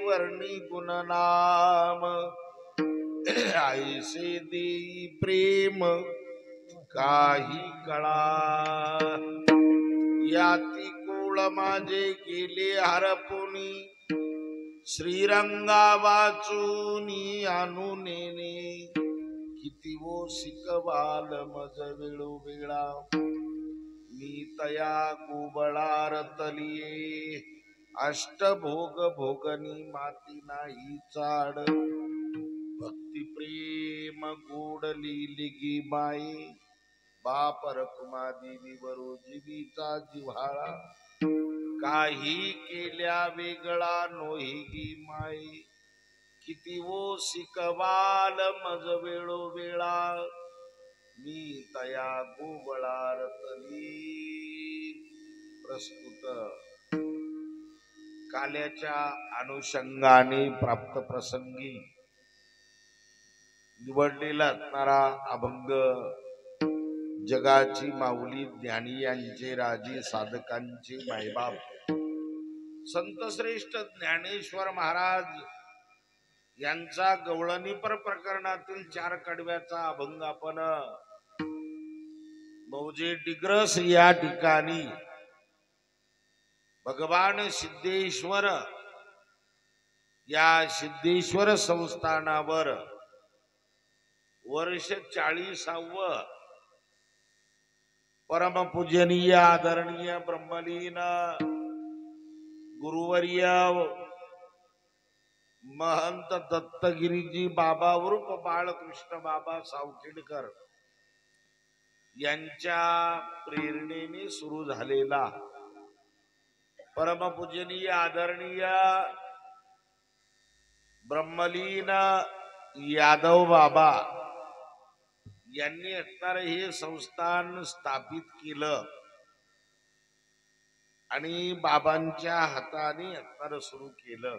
वर्णी गुणनाम ऐसे देई प्रेम काही कळा याती कुळ माझे गेले हरपुनी श्रीरंगा वाचूनी आणू नेने किती वो शिकवाल मज वेळोवेळा मी तया कुबळार तलिये अष्टभोग भोगनी माती नाही चाड भक्ती प्रेम गोड लिहिली बाई बाप रखुमा देवी वरो जीवीचा जिव्हाळा काही केल्या वेगळा नोही माई किती वो शिकवाल मज वेळोवेळा मी तया गोबळार तली. प्रस्तुत काल्याच्या अनुषंगाने प्राप्त प्रसंगी निवडलेला असणारा अभंग जगाची माऊली ज्ञानी यांचे राजे साधकांचे मायबाप संत श्रेष्ठ ज्ञानेश्वर महाराज यांचा गवळणीपर प्रकरणातील 4 कडव्याचा अभंग आपण मौजे डिग्रस या ठिकाणी भगवान सिद्धेश्वर या सिद्धेश्वर संस्थानावर वर्ष 40व परमपूजनीय आदरणीय ब्रह्मलीन गुरुवर्य महंत दत्तगिरीजी बाबा उर्फ बाळकृष्ण बाबा सावखेडकर यांच्या प्रेरणेने सुरू झालेला परमपूजनीय आदरणीय ब्रह्मलीन यादव बाबा यांनी असणारे हे संस्थान स्थापित केलं आणि बाबांच्या हाताने असणारं सुरू केलं.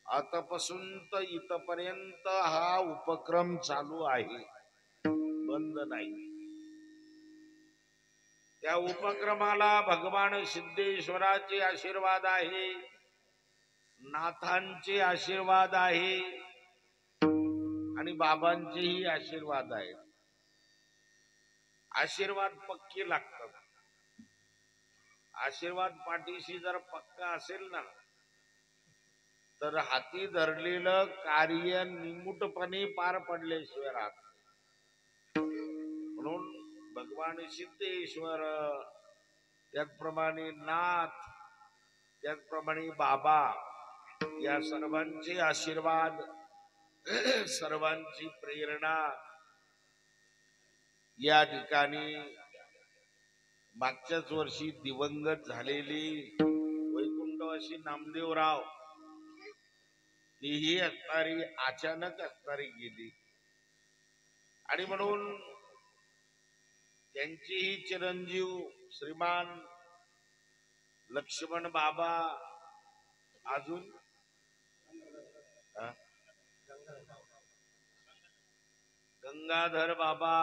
आतापासून तर इथपर्यंत हा उपक्रम चालू आहे, बंद नाही. त्या उपक्रमाला भगवान सिद्धेश्वराचे आशीर्वाद आहे, नाथांचे आशीर्वाद आहे आणि बाबांचेही आशीर्वाद आहे. आशीर्वाद पक्के लागतात. आशीर्वाद पाठीशी जर पक्का असेल ना तर हाती धरलेलं कार्य निमुटपणे पार पडल्याशिवाय राहत. म्हणून भगवान सिद्धेश्वर, त्याचप्रमाणे नाथ, त्याचप्रमाणे बाबा या सर्वांचे आशीर्वाद, सर्वांची प्रेरणा या ठिकाणी मागच्याच वर्षी दिवंगत झालेली वैकुंठवासी नामदेवराव तीही असणारी अचानक असणारी गेली आणि म्हणून त्यांचीही चिरंजीव श्रीमान लक्ष्मण बाबा अजून गंगाधर बाबा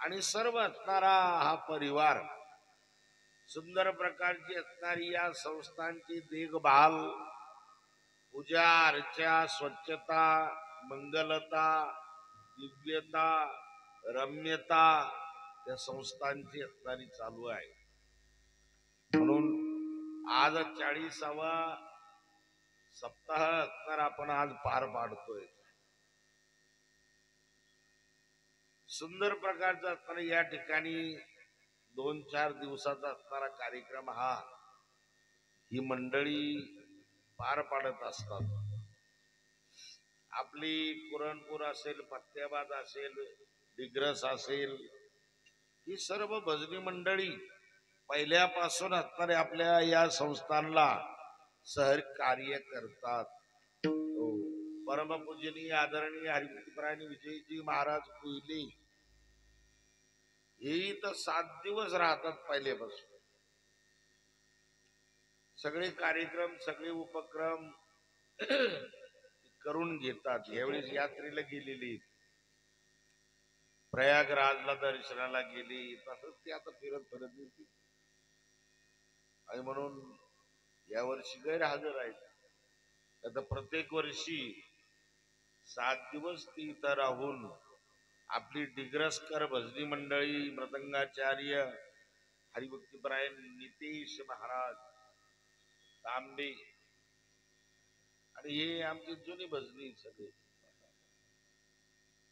आणि सर्व असणारा हा परिवार सुंदर प्रकारची असणारी या संस्थांची देखभाल, पूजा अर्चा, स्वच्छता, मंगलता, दिव्यता, रम्यता या संस्थांची असणारी चालू आहे. म्हणून आज 40वा सप्ताह असणार आपण आज पार पाडतोय. सुंदर प्रकारचा असणारा या ठिकाणी 2-4 दिवसाचा असणारा कार्यक्रम हा ही मंडळी पार पाडत असतात. आपली पुरणपूर असेल, पत्त्याबाद असेल, दिग्रस असेल, ही सर्व भजनी मंडळी पहिल्यापासून असणारे आपल्या या संस्थानला सहकार्य करतात. परमपूजनीय आदरणीय हरिभक्तपरायण विजयजी महाराज कोयले हे तर 7 दिवस राहतात. पहिल्यापासून सगळे कार्यक्रम, सगळे उपक्रम करून घेतात. यावेळेस यात्रेला गेलेली, प्रयागराजला दर्शनाला गेली, तसंच ते आता फिरत येतील. आणि म्हणून या वर्षी गैरहजर आहेत. आता प्रत्येक वर्षी 7 दिवस ती इथं राहून आपली डिग्रसकर भजनी मंडळी, मृदंगाचार्य हरिभक्तीपरायण नितेश महाराज तांबे आणि हे आमची जुनी भजनी सगळे.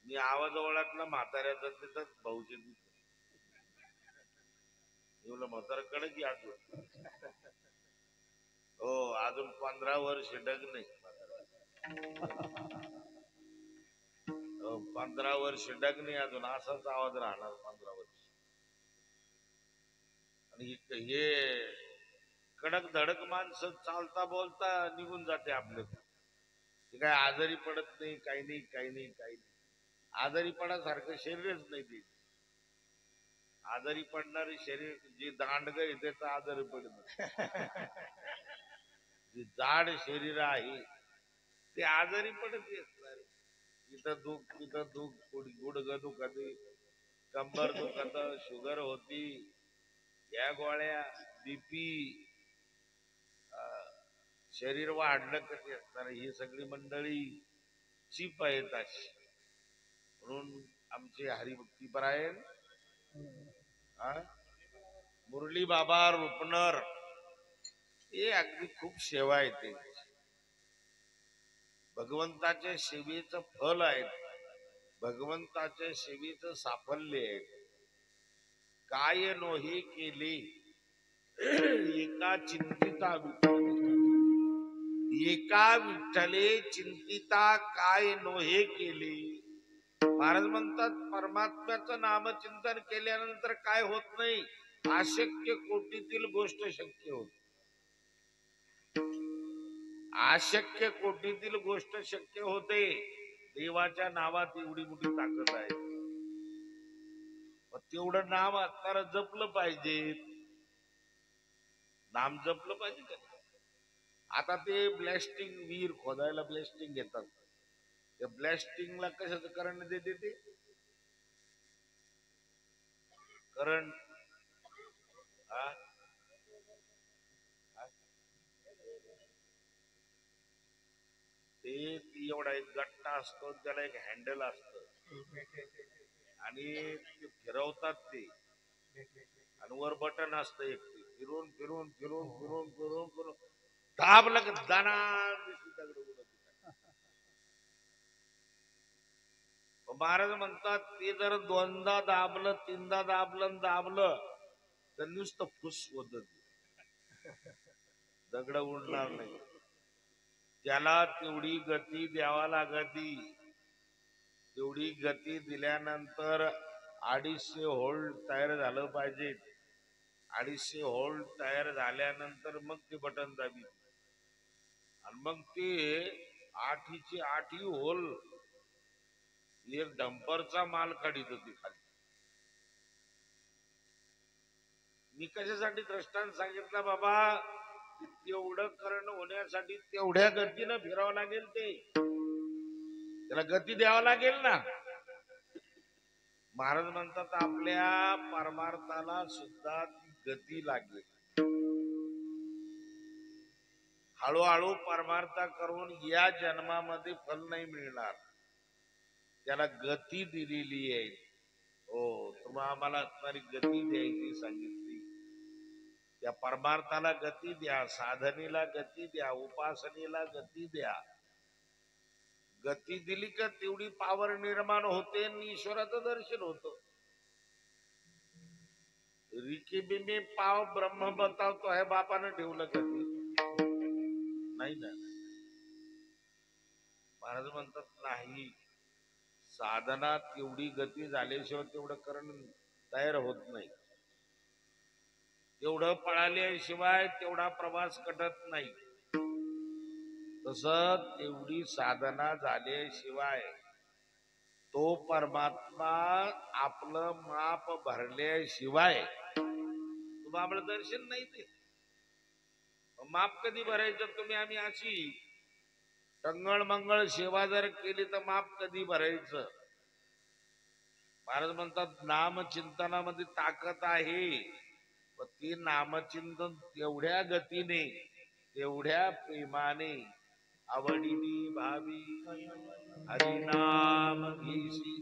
मी आवाज ओळखला म्हाताऱ्याचा तिथंच भाऊजी एवढं म्हातारकडे की अजून हो अजून 15 वर्ष डग नाही. 15 वर्ष डग नाही अजून असाच आवाज राहणार 15 वर्ष. आणि हे कडक धडक माणसं चालता बोलता निघून जाते आपले. ते काय आजारी पडत नाही, काही नाही काही नाही काही नाही. आजारी पडासारखं शरीरच नाही ते. आजारी पडणारे शरीर जे दांडग आहे त्याचं आजारी पडत. जे जाड शरीर आहे ते आजारी पडत असणार. इथं दुख तिथं दुख, गुडघ दुखत, कंबर दुखत, शुगर होती, या गोळ्या, बीपी, शरीर वाढलं कधी असणार. ही सगळी मंडळी चीप आहेत अशी. म्हणून आमचे हरिभक्तीपरायण मुरली बाबा रुपनर हे अगदी खूप सेवा येते. भगवंताच्या सेवेचं फल आहे, भगवंताच्या सेवेचं साफल्य आहे. काय नोहे केले एका चिंतिता एका विठ्ठले चिंतिता काय नोहे केले. महाराज म्हणतात परमात्म्याचं नामचिंतन केल्यानंतर काय होत नाही, अशक्य कोटीतील गोष्ट शक्य होत. अशक्य कोटीतील गोष्ट शक्य होते. देवाच्या नावात एवढी मोठी ताकद आहे. तेवढं नाम असणार जपलं पाहिजे. नाम जपलं पाहिजे का. आता ते ब्लॅस्टिंग विहीर खोदायला ब्लॅस्टिंग घेतात. त्या ब्लॅस्टिंगला कशाचं करंट देते ते करंट. ते एवढा एक गट्टा असतो, त्याला एक हँडल असत आणि ते फिरवतात ते, आणि वर बटन असत एक, ते फिरून फिरून फिरून फिरून फिरून फिरून दाबलं की दाना दगड उडत. महाराज म्हणतात ते जर दोनदा दाबलं, तीनदा दाबलं तर नुसतं फुस होत, दगड उडणार नाही. त्याला तेवढी गती द्यावा लागती. तेवढी गती दिल्यानंतर 250 होल्ड तयार झालं पाहिजे. 250 होल्ड तयार झाल्यानंतर मग ते बटन दाबी आणि मग ते 8ची 8 होल एक डंपरचा माल काढित होती खाली. मी कशासाठी दृष्टांत सांगितलं बाबा, तेवढं करण होण्यासाठी तेवढ्या गतीनं फिरावं लागेल. ते त्याला गती द्यावं लागेल ना. महाराज म्हणतात आपल्या परमार्थाला सुद्धा ती गती लागेल. हळूहळू परमार्थ करून या जन्मामध्ये फल नाही मिळणार. त्याला गती दिलेली आहे. हो, तुम्हाला आम्हाला असणारी गती द्यायची सांगितली. त्या परमार्थाला गती द्या, साधनेला गती द्या, उपासनेला गती द्या. गती दिली का तेवढी पावर निर्माण होते आणि ईश्वराचं दर्शन होतं. रिकी में पाव ब्रह्म बतावतो आहे बापानं ठेवलं कधी नाही ना. महाराज म्हणतात नाही, साधना तेवढी गती झाल्याशिवाय तेवढं करण तयार होत नाही. तेवढं पळाल्याशिवाय तेवढा प्रवास कटत नाही. तस तेवढी साधना झाल्याशिवाय तो परमात्मा आपलं माप भरल्याशिवाय तुम्हाला दर्शन नाही. ते माप कधी भरायचं तुम्ही? आम्ही अशी टंगळ मंगळ सेवा जर केली तर माप कधी भरायचं? महाराज म्हणतात नामचिंतनामध्ये ताकद आहे. ती नामचिंतन तेवढ्या गतीने तेवढ्या प्रेमाने आवडीनी भावी हरिनाम घेशी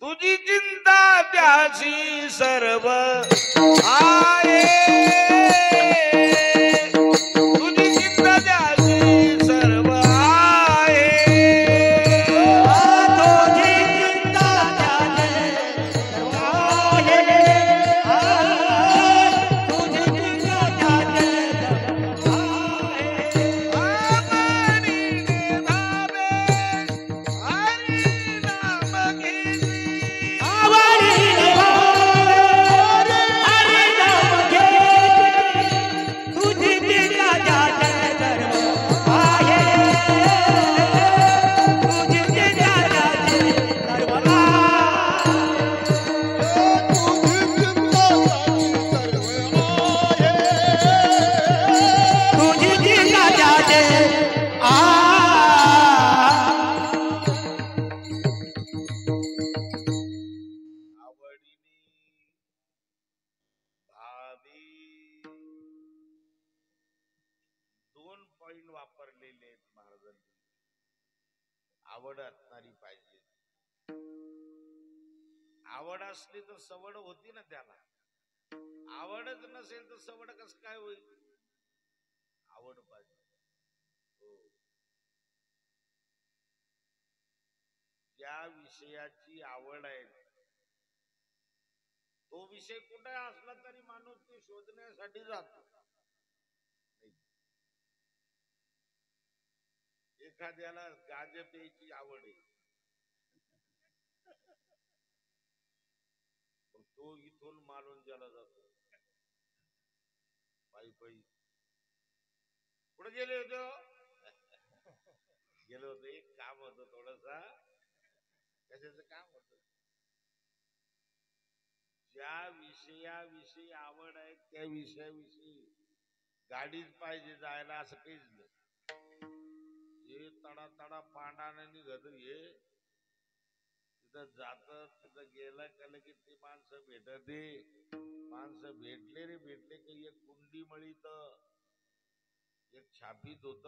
तुझी चिंता त्याची सर्व आहे तुझी चिंता त्याची सर्व आहे तुझी चिंता त्याची सर्व आहे तुझी चिंता त्याची सर्व दोन पॉइंट वापरलेले आहेत महाराजांनी. आवड असणारी पाहिजे. आवड असली तर सवड होती ना त्याला. आवडच नसेल तर सवड कस काय होईल. आवड पाहिजे. हो. ज्या विषयाची आवड आहे तो विषय कुठे असला तरी माणूस ते शोधण्यासाठी जातो. एखाद्याला गांजा प्यायची आवड आहे तो इथून मालवणला जातो पायी पायी. कुठे गेले होते गेलो होतो एक काम होतं थोडसा. कशाचं काम होतं. ज्या विषयाविषयी आवड आहे त्या विषयाविषयी गाडीच पाहिजे जायला असं काहीच नाही. हे तडा तडा पांडाने निघत हे तिथं जात तिथं गेलं का लगेच ती माणसं भेटत माणसं भेटले रे भेटले की एक कुंडी मळीत एक छापीत होत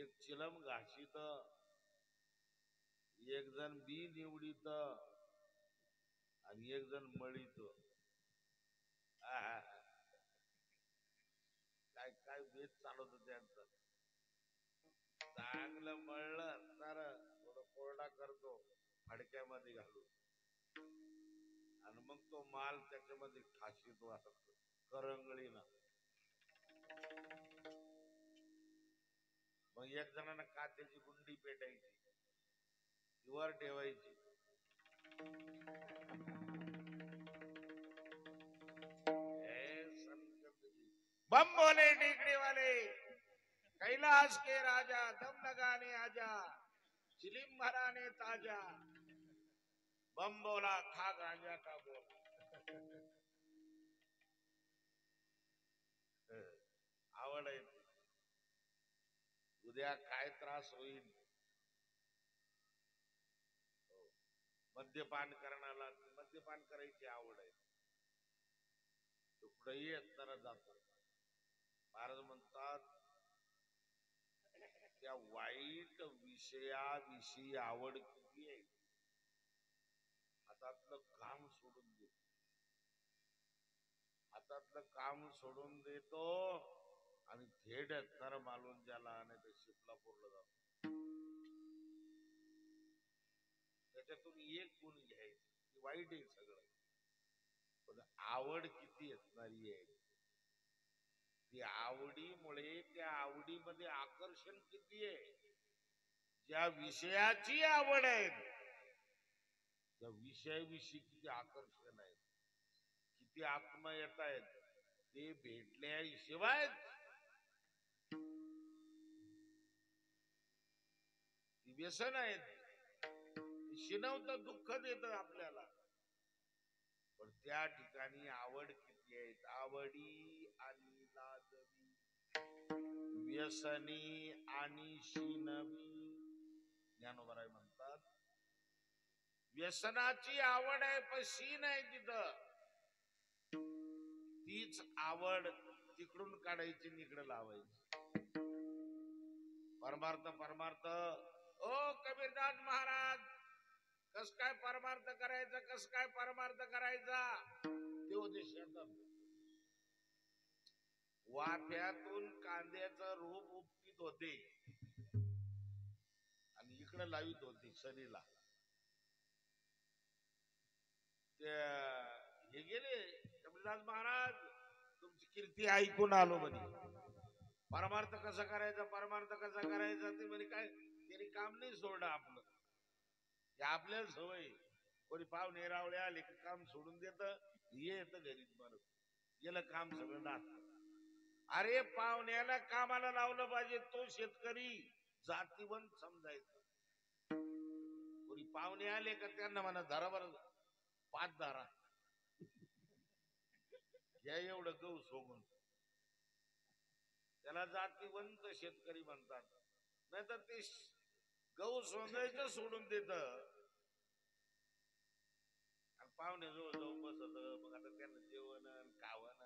एक चिलम घाशीत एक जण बी निवडीत आणि एक जण मळीत. काय काय बेत चालवत त्यांचं. चांगलं मळलं तर थोडं कोरडा करतो फडक्यामध्ये घालून आणि मग तो माल त्याच्यामध्ये ठाशीतो असं करंगळीनं. मग एक जणांना कात्याची गुंडी पेटायची वर ठेवायची. बम बोले टिकड़ी वाले कैलाश के राजा दम लगाने आजा चिलिम भराने ताजा बम बोला खा गांजा का बोल. आवड आहे. उद्या काय त्रास होईल. मद्यपान करण्याला मद्यपान करायची आवड आहे. कुठेही असताना जातात. महाराज म्हणतात त्या वाईट विषयाविषयी आवड किती आहे. हातातलं काम सोडून देतो. हातातलं काम सोडून देतो आणि थेट असणार मालवणला आणि ते शिपलापूरला जातो. त्याच्यातून एक गुण घ्यायचं वाईट आहे सगळं पण आवड किती असणारी आहे. ती आवडीमुळे त्या आवडीमध्ये आकर्षण किती आहे. ज्या विषयाची आवड आहे त्या विषयाविषयी किती आकर्षण आहे. किती आत्मा येत आहेत ते भेटल्याशिवाय व्यसन आहेत. शिनवतं दुःख देत आपल्याला पण त्या ठिकाणी आवड किती आहेत. आवडी आणि लाजवी व्यसनी आणि शिनवी. ज्ञानोबराय म्हणतात व्यसनाची आवड आहे पण शीन आहे तिथं. तीच आवड तिकडून काढायची आणि इकडे लावायची. परमार्थ परमार्थ. ओ कबीरदास महाराज, कस काय परमार्थ करायचा, कस काय परमार्थ करायचा? ते होते शेतात. वाफ्यातून कांद्याचं रूप उपटीत होते आणि इकडे लावित होते शरीला. हे गेले कबीरदास महाराज, तुमची कीर्ती ऐकून आलो म्हणे. परमार्थ कसा करायचा, परमार्थ कसा करायचा? ते म्हणे काय त्यांनी काम नाही सोडलं आपलं. हे आपल्याला सवय. कोणी पाहुणे रावळे आले की काम सोडून देत, येत घरी बरं गेलं काम सगळं नाच. अरे पाहुण्याला कामाला लावलं पाहिजे, तो शेतकरी जातीवंत समजायचा. कोणी पाहुणे आले का त्यांना म्हणा धरा बरं 5 धारा या एवढं गहू सोगून, त्याला जातीवंत शेतकरी म्हणतात. नाहीतर ते गहू सोंगायचं सोडून देत आणि पाहुण्याजवळ जाऊन बसत. मग आता त्यांना जेवण खावण.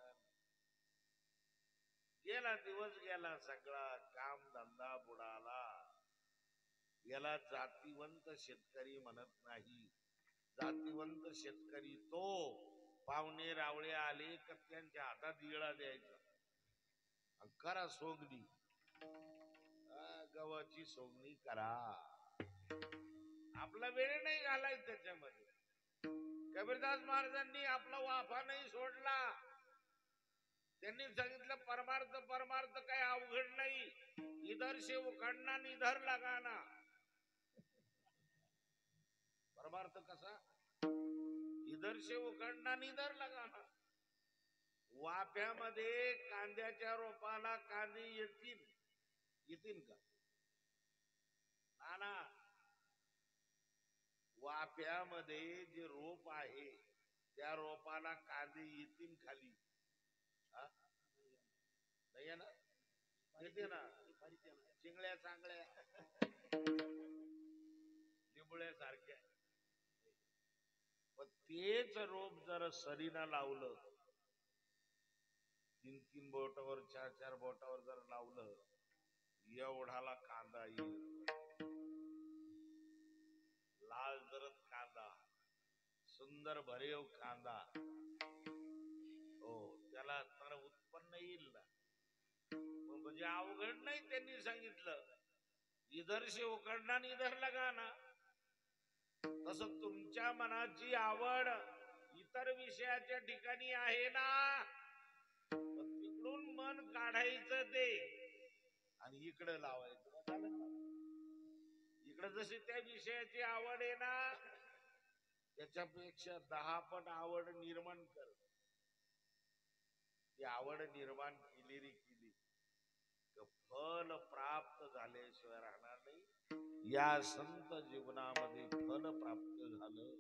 गेला दिवस गेला, सगळा काम धंदा बुडाला. याला जातीवंत शेतकरी म्हणत नाही. जातीवंत शेतकरी तो पाहुणे रावळे आले का त्यांच्या हातात इळा द्यायचा. करा सोंगणी, गव्हाची सोंगणी करा. आपला वेळ नाही घालायचा त्याच्यामध्ये. कबीरदास महाराजांनी आपला वाफा नाही सोडला. त्यांनी सांगितलं परमार्थ परमार्थ काही अवघड नाही. इधर से उखडना निधर लगाना. परमार्थ कसा? इधर से उखडना निधर लगाना. वाफ्यामध्ये कांद्याच्या रोपाला कांदे येतील, येतील का? ना. वाफ्यामध्ये जे रोप आहे त्या रोपाला कांदे येतील खाली? नाही ना, येते ना. चिंगळ्या चांगल्या लिंबुळ्या सारख्या. पण तेच रोप जर सरीना लावलं, 3-3 बोटावर 4-4 बोटावर जर लावलं, एवढाला कांदा येईल. लाल जरद कांदा, सुंदर भरीव कांदा. हो, त्याला तर उत्पन्न येईल ना. म्हणजे अवघड नाही. त्यांनी सांगितलं इधर से उखडना इधर लगाना. तसं तुमच्या मनाची आवड इतर विषयाच्या ठिकाणी आहे ना, तिकडून मन काढायचं ते आणि इकडे लावायचं. इकडे जशी त्या विषयाची आवड आहे ना, त्याच्यापेक्षा 10 पट आवड निर्माण कर. ती आवड निर्माण केली फल प्राप्त झाल्याशिवाय राहणार नाही. या संत जीवनामध्ये फल प्राप्त झालं.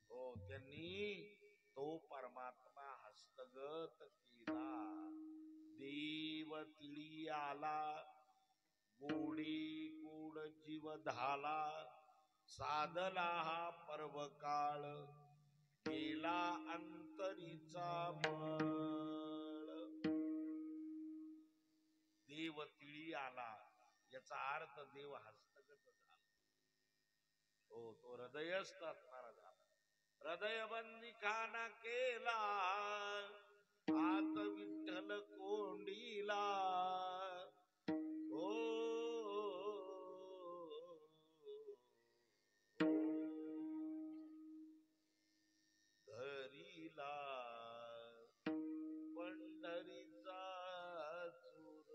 हो, त्यांनी तो परमात्मा हस्तगत केला. देव तिळी आला, गोडी गोड जीव धाला. साधला हा पर्व काळ, गेला अंतरीचा मळ. देव तिळी आला याचा अर्थ देव हस्तगत झाला. हो, तो हृदयस्थ असणारा झाला. हृदय बंदी खाना केला, आत विठ्ठल कोंडीला. हो, धरीला पंढरीचा चूर.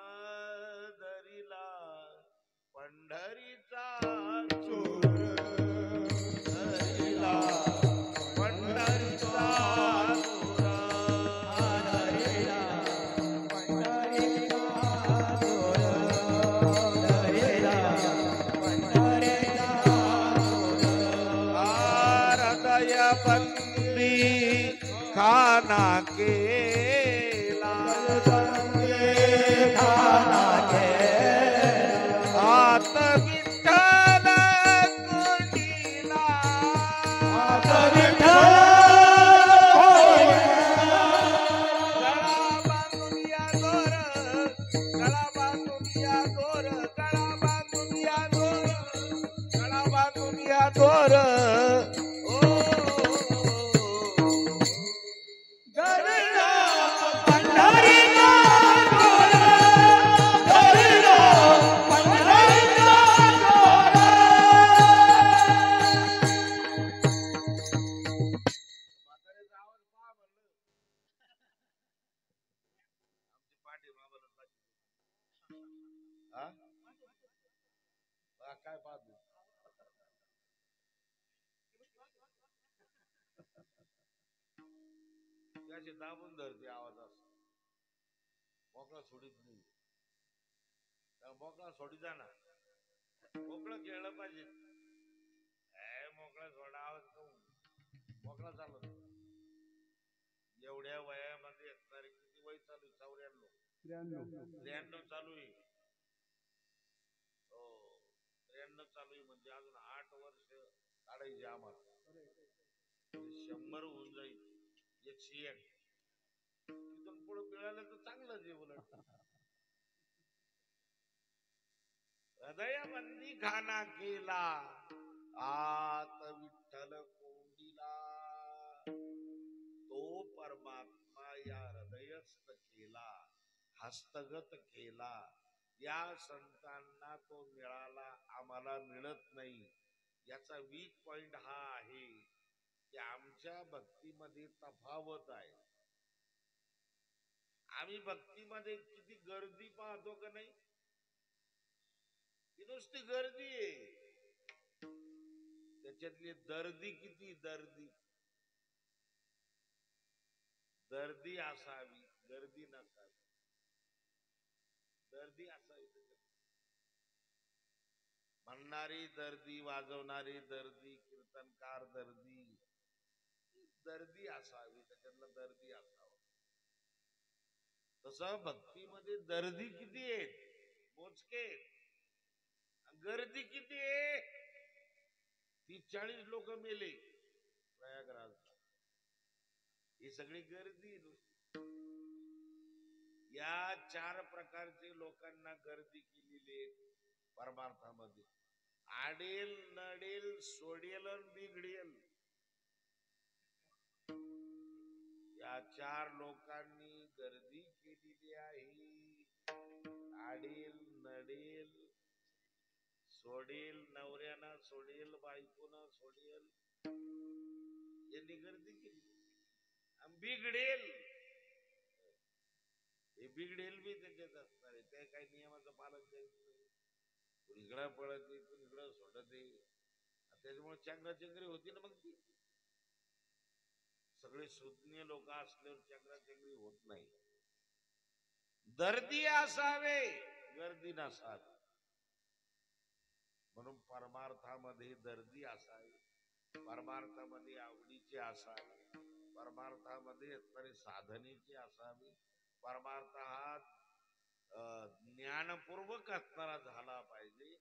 धरीला पंढरीचा चूर. धरीला पंढरीचा चूर. धरीला पंढरीचा चूर. धरीला पंढरीचा चूर. हृदय बंदी खाना केला, खाना आत विठ्ठल कोंडीला. विठ्ठल मामाला हा काय पाहतो त्याचे दाबून धरते आवाज असं मोकळा सोडीत नाही मोकळा सोडी जा ना मोकळं खेळलं पाहिजे मोकळा सोडा आवाज मोकळा चालत एवढ्या वयामध्ये असणारे किती वय चालू 93 चालू आहे हो 93 चालू आहे म्हणजे अजून 8 वर्ष काढायचे आम्हाला 100 होऊन जाईल 101 तिथून पुढे मिळालं तर चांगलंच आहे उलट हृदयबंदी खाना केला आत विठ्ठल कोंडिला तो परमात्मा या हृदयस्थ केला हस्तगत केला या संतांना तो मिळाला आम्हाला मिळत नाही याचा वीक पॉइंट हा आहे की आमच्या भक्तीमध्ये तफावत आहे आम्ही भक्तीमध्ये किती गर्दी पाहतो का नाही ही नुसती गर्दी आहे त्याच्यातली दर्दी किती दर्दी असावी गर्दी नसावी दर्दी असावी म्हणणारी दर्दी वाजवणारी दर्दी कीर्तनकार दर्दी असावी त्याच्यातला दर्दी असावा तसं भक्तीमध्ये दर्दी किती आहेत मोजके गर्दी किती आहे 30-40 लोक मेले प्रयागराज ही सगळी गर्दी या 4 प्रकारचे लोकांना गर्दी केलेली आहे परमार्थामध्ये आडेल नडेल सोडेल बिघडेल या 4 लोकांनी गर्दी केलेली आहे आडेल नडेल सोडेल नवऱ्यानं सोडेल बायकोनं सोडेल यांनी गर्दी केली बिघडेल हे बिघडेल बी त्याच्यात असणार आहे ते काही नियमाचं पालन करीत नाही कुणीकडं पळत आहे कुणीकडं सोडत आहे त्याच्यामुळे चंगराचंगरी होती ना मग ती सगळे सुज्ञ लोक असल्यावर चंगराचंगरी होत नाही दर्दी असावे गर्दी नसावी म्हणून परमार्थामध्ये दर्दी असावी परमार्थामध्ये आवडीचे असावे परमार्थामध्ये असणारे साधनेचे असावी परमार्थ हा ज्ञानपूर्वक असणारा झाला पाहिजे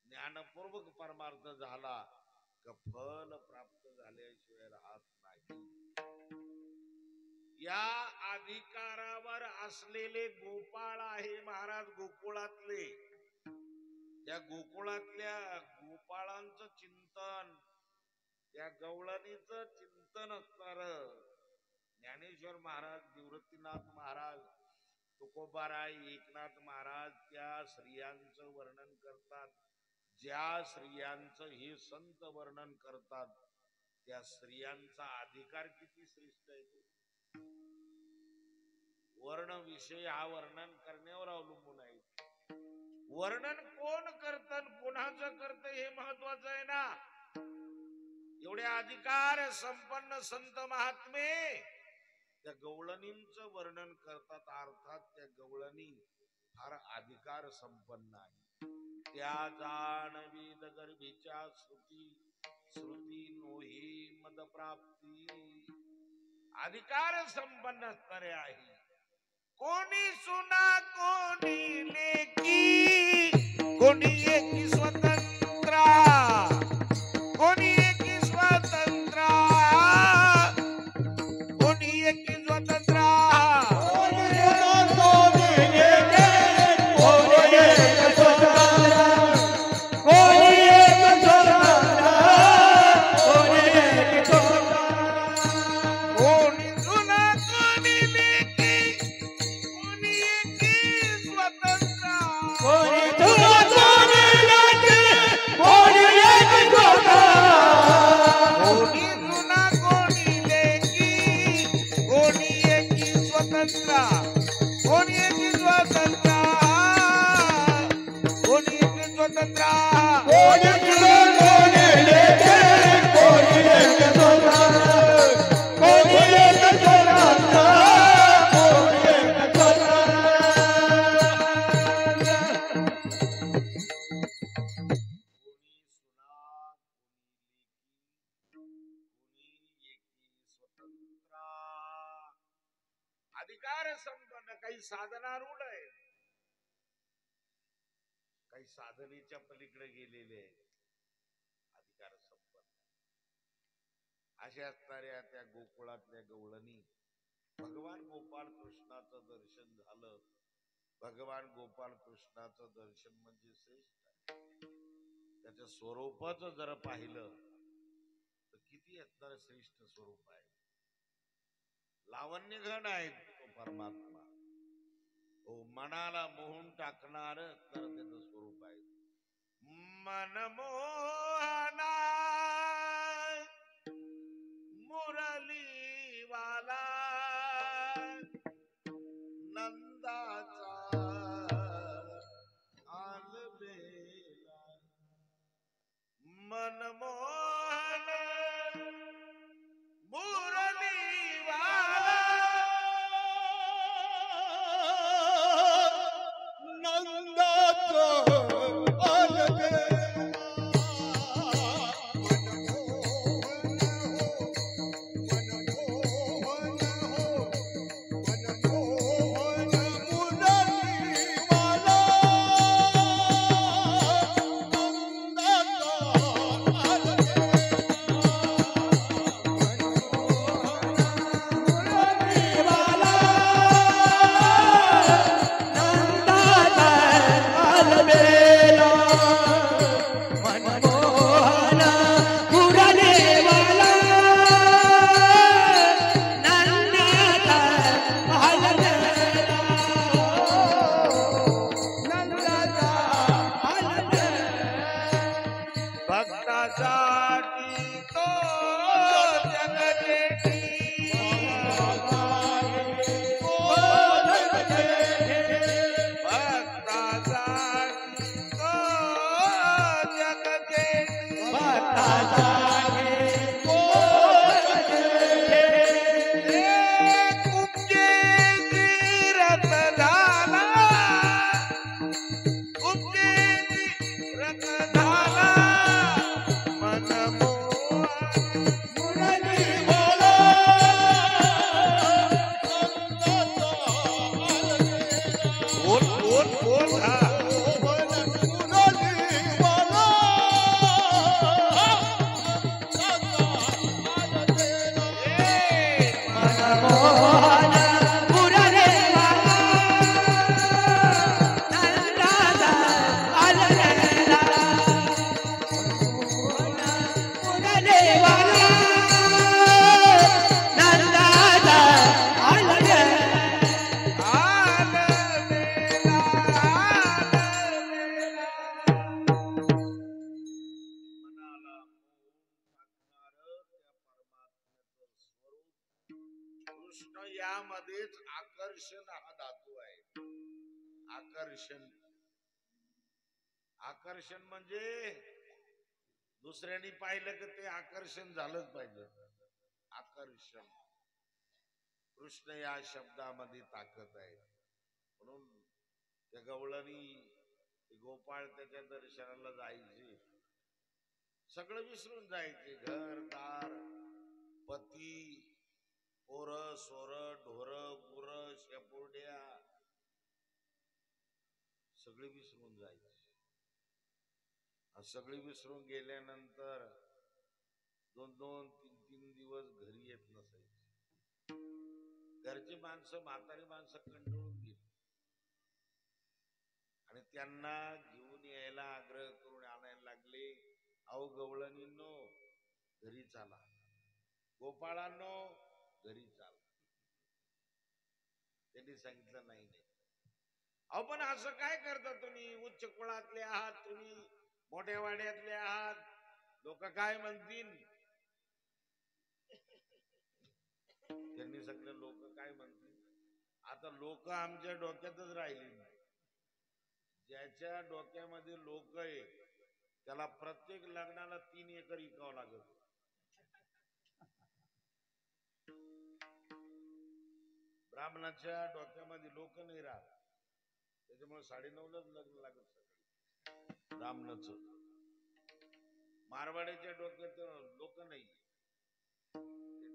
ज्ञानपूर्वक परमार्थ झाला का फल प्राप्त झाल्याशिवाय राहत नाही या अधिकारावर असलेले गोपाळ आहे महाराज गोकुळातले त्या गोकुळातल्या गोपाळांचं चिंतन त्या गवळणीचं चिंतन असणार ज्ञानेश्वर महाराज निवृत्तीनाथ महाराज तुकोबाराय एकनाथ महाराज त्या स्त्रियांचं वर्णन करतात ज्या स्त्रियांचं हे संत वर्णन करतात त्या स्त्रियांचा अधिकार किती श्रेष्ठ आहे वर्ण विषय हा वर्णन करण्यावर अवलंबून आहे वर्णन कोण करतं कोणाचं करतं हे महत्वाचं आहे ना एवढे अधिकार संपन्न संत महात्मे त्या गवळणींचं वर्णन करतात अर्थात त्या गवळणी फार अधिकार संपन्न आहे त्या जाणवीद गर्भीच्या श्रुती नोही मद प्राप्ती अधिकार संपन्न असणारे आहे कोणी सुना कोणी लेकी कोणी एकी स्वतंत्रा कोणी एकी स्वतंत्रा कोणी एकी स्वतंत्रा कोणी एकी स्वतंत्र कोणी एक स्वतंत्र कोणी लेके कोणी एक स्वतंत्र कोणी एक स्वतंत्र कोणी एक अधिकार संपन्न काही साधनारूढ आहे काही साधनेच्या पलीकडे गेलेले आहेत अधिकार संपन्न असे असणाऱ्या त्या गोकुळातल्या गवळणी भगवान गोपाळ कृष्णाचं दर्शन झालं भगवान गोपाळ कृष्णाचं दर्शन म्हणजे श्रेष्ठ आहे त्याच्या स्वरूपाचं जर पाहिलं तर किती असणार श्रेष्ठ स्वरूप आहे लावण्य घन आहे तो परमात्मा हो मनाला मोहून टाकणार तर त्याचं स्वरूप आहे मनमोहना मुरलीवाला नंदाचा आलबेला मनमोहन मुरलीवाला नंदाचं भक्तासाठी तो जगजेठी भक्तासाठी तो जगजेठी उपजे तीरथ झाला उपजे तीरथ झाला कृष्ण यामध्येच आकर्षण हा धातू आहे आकर्षण आकर्षण म्हणजे दुसऱ्यांनी पाहिलं की ते आकर्षण झालंच पाहिजे आकर्षण कृष्ण या शब्दामध्ये ताकद आहे म्हणून त्या गवळणी गोपाळ त्याच्या दर्शनाला जायचे सगळं विसरून जायचे घर दार पती पोर सोर ढोर गुर शेपुर्ड्या सगळे विसरून जायचे सगळे विसरून गेल्यानंतर 2-2, 3-3 दिवस घरी येत नसायचे घरची माणसं म्हातारी माणसं कंटाळून गेली आणि त्यांना घेऊन यायला आग्रह करून आणायला लागले अहो गवळणींनो घरी चाला गोपाळांनो घरी चाला त्यांनी सांगितलं नाही नाही अहो पण असं काय करता तुम्ही उच्च कुळातले आहात तुम्ही मोठ्या वाड्यातले आहात लोक काय म्हणतील त्यांनी सांगितलं लोक काय म्हणतील आता लोक आमच्या डोक्यातच राहिली नाही. ज्याच्या डोक्यामध्ये लोक आहे त्याला प्रत्येक लग्नाला 3 एकर विकावं लागत. ब्राह्मणाच्या डोक्यामध्ये लोक नाही राहत, त्याच्यामुळे 9:30लाच लग्न लागत सकाळी ब्राह्मणाच. मारवाड्याच्या डोक्यात लोक नाही,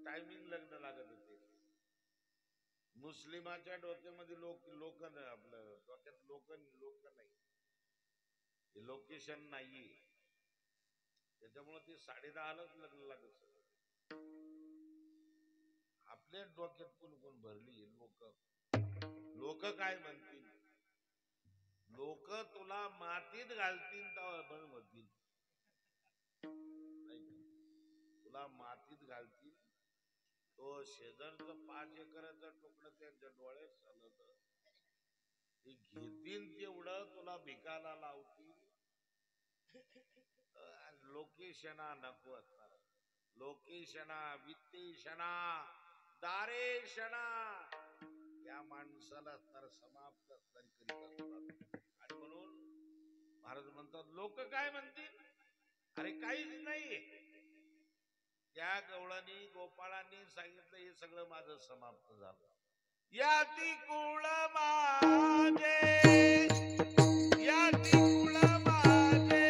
टायमिंग लग्न लागत होते. मुस्लिमाच्या डोक्यामध्ये लोक आपलं डोक्यात लोक नाही, लोकेशन नाहीये, त्याच्यामुळे ते 10:30लाच लग्न लागत. आपल्या डोक्यात कोण भरली लोक काय म्हणतील. लोक तुला मातीत घालतील तेव्हा म्हणतील, तुला मातीत घालतील. तो शेजारचं 5 एकराचं तुकडं त्यांच्या डोळ्यात चालत, ते घेतील तेवढं तुला भिकाला लावतील. लोकेशना नको असणार, लोकेशना वित्तेशना दारेशना या माणसाला असणार, समाप्त असणारी करीत असतात. आणि म्हणून महाराज म्हणतात लोक काय म्हणतील, अरे काहीच नाही. त्या गवळणी गोपाळांनी सांगितलं हे सगळं माझं समाप्त झालं. याती कुळ माझे, याती कुळ माझे,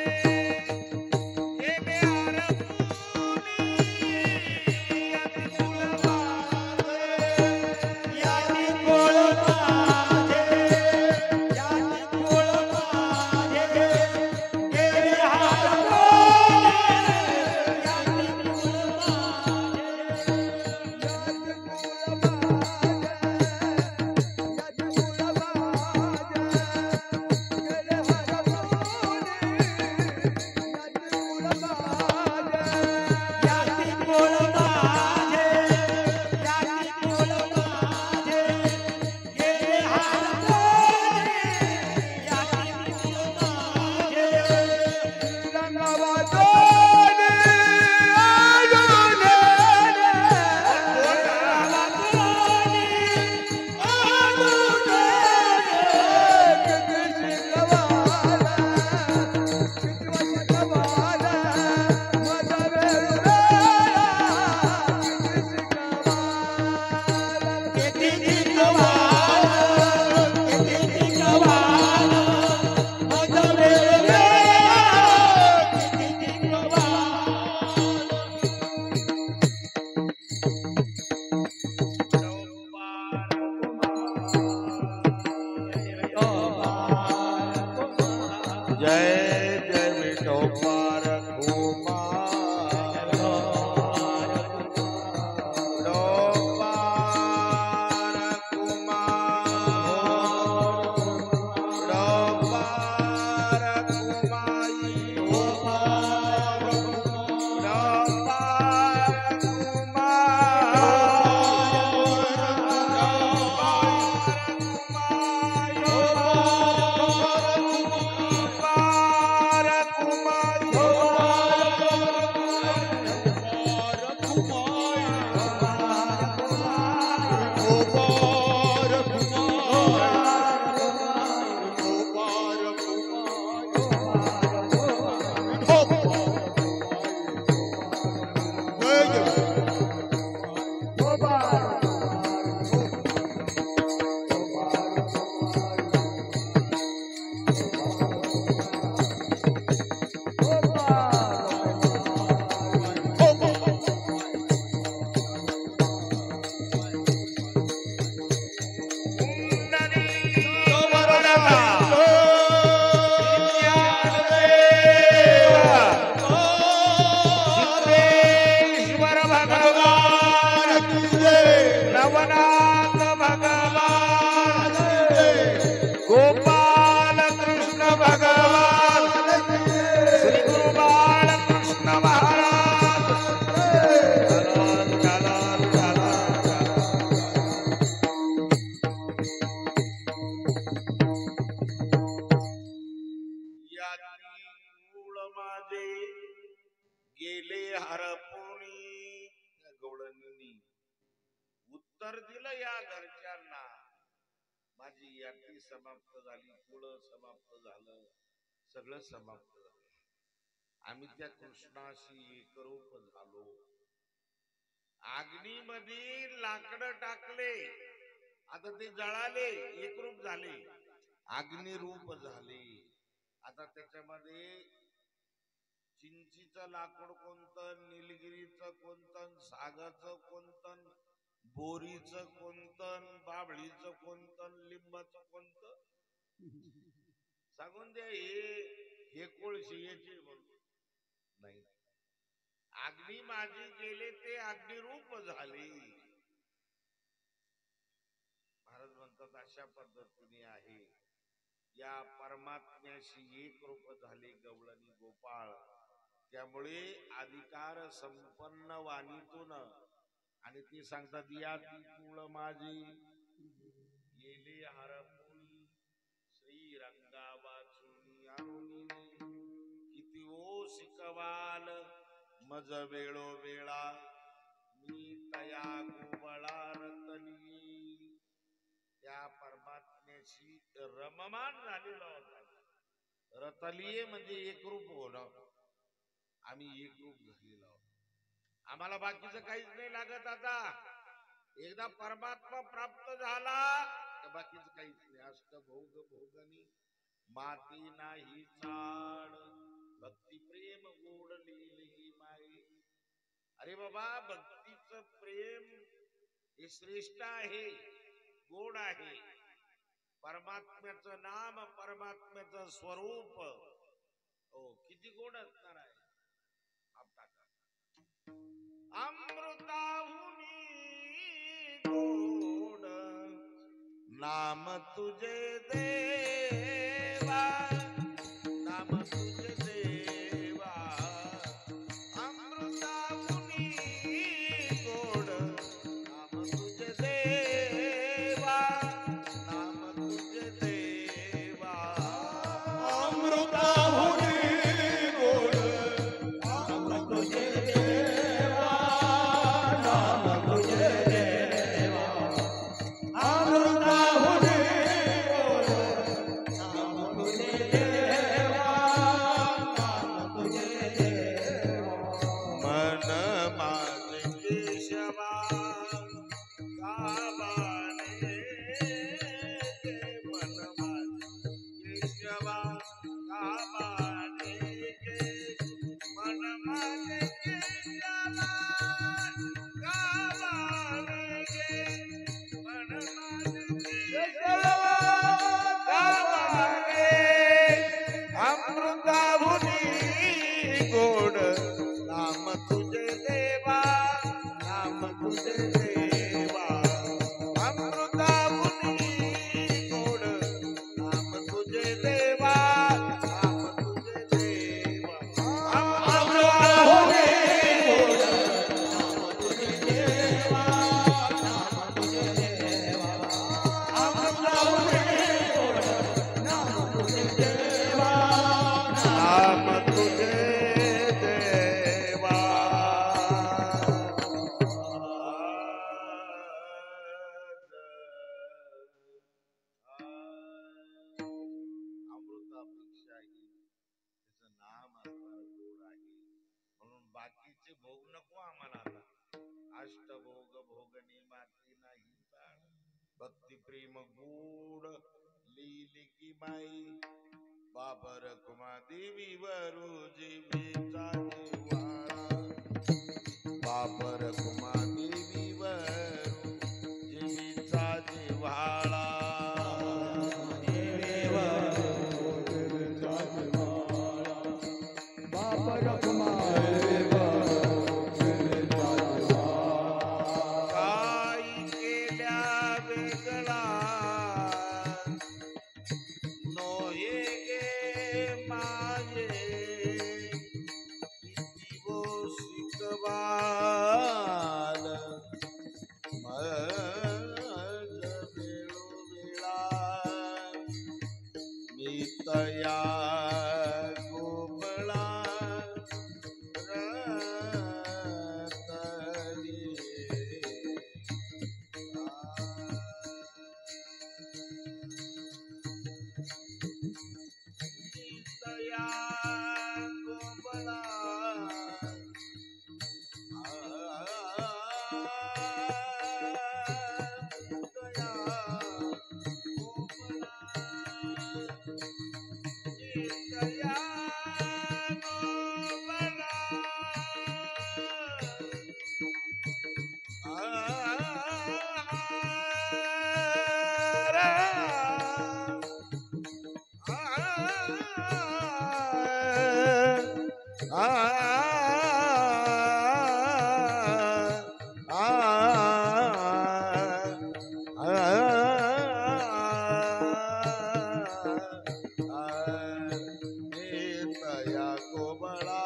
गेले हरपुनी. याती कुळ माझे, याती कुळ माझे, याती कुळ माझे, गेले हरपुनी. याती कुळ माझे, याती कुळ उत्तर दिलं या घरच्यांना. माझी याती समाप्त झाली, कुळ समाप्त झालं, सगळं समाप्त झालं. आम्ही त्या कृष्णाशी एकरूप झालो. अग्नीमध्ये लाकडं टाकले, आता ते जळाले, एकरूप झाले, अग्निरूप झाले. आता त्याच्यामध्ये चिंचीचं लाकूड कोणतं, निलगिरीचं कोणतं, सागाचं कोणतं, बोरीचं कोणतं, बाभळीचं कोणतं, लिंबाचं कोणतं, सांगून द्या. हे कोळशी याची नाही. अग्नी माझी गेले ते अग्निरूप झाले. महाराज म्हणतात अशा पद्धतीने आहे. या परमात्म्याशी एक रूप झाले गवळणी गोपाळ. त्यामुळे अधिकार संपन्न वाणीतून आणि ती सांगतात या ती कुळ माझी गेले हरपूल श्रीरंगा वाचून आणून किती ओ शिकवाल मज वेळो वेळा मी तया गोबळा रतली. त्या परमात्म्याशी रममान झालेला होता. रतलीये म्हणजे एकरूप होणं. आम्ही एकरूप झालेलो आहोत. आम्हाला बाकीचं काहीच नाही लागत. आता एकदा परमात्मा प्राप्त झाला तर बाकीचं काहीच नाही. अष्टभोग भोगनी माती नाही चाड भक्ती प्रेम गोड लिहिली माई. अरे बाबा, भक्तीचं प्रेम हे श्रेष्ठ आहे, गोड आहे. परमात्म्याचं नाम, परमात्म्याचं स्वरूप हो किती गोड असणार आहे. अमृताहुनी गोड नाम तुझे देवा, नाम तुझे देवा. अमृताहुनी गोड नाम तुझे देवा, नाम तुझे देवा. अमृताहुनी गोड नाम तुझे देवा, नाम तुझे देवा. अमृताहुनी गोड नाम तुझे देवा, नाम तुझे देवा. मन माझे केशवा गावाने गे, मन माझे केशवा गावाने गे, मन माझे केशवा गावाने गे, मन माझे केशवा गावाने. अमृताहुनी गोड नाम तुझे देवा, नाम तुझे देवा. अमृताहुनी गोड नाम तुझे देवा, नाम तुझे देवा. अमृताहुनी गोड नाम तुझे देवा, नाम तुझे देवा. अमृताहुनी गोड नाम तुझे देवा, नाम तुझे देवा. अमृतापेक्षाही त्याचं नाम असणार गोड आहे. म्हणून बाकीचे भोग नको आम्हाला. आता अष्टभोग भोगणे माती नाही चाड भक्ती प्रेम गोड लिहिली की माई. बाबर कुमा देवी वरू जीवीचा जिव्हाळा, बाबर कुमा देवी वरू जीवीचा जिव्हाळा. काही केल्या वेगळा नोहे गे माझे, किती वो शिकवाल नितया गोबळा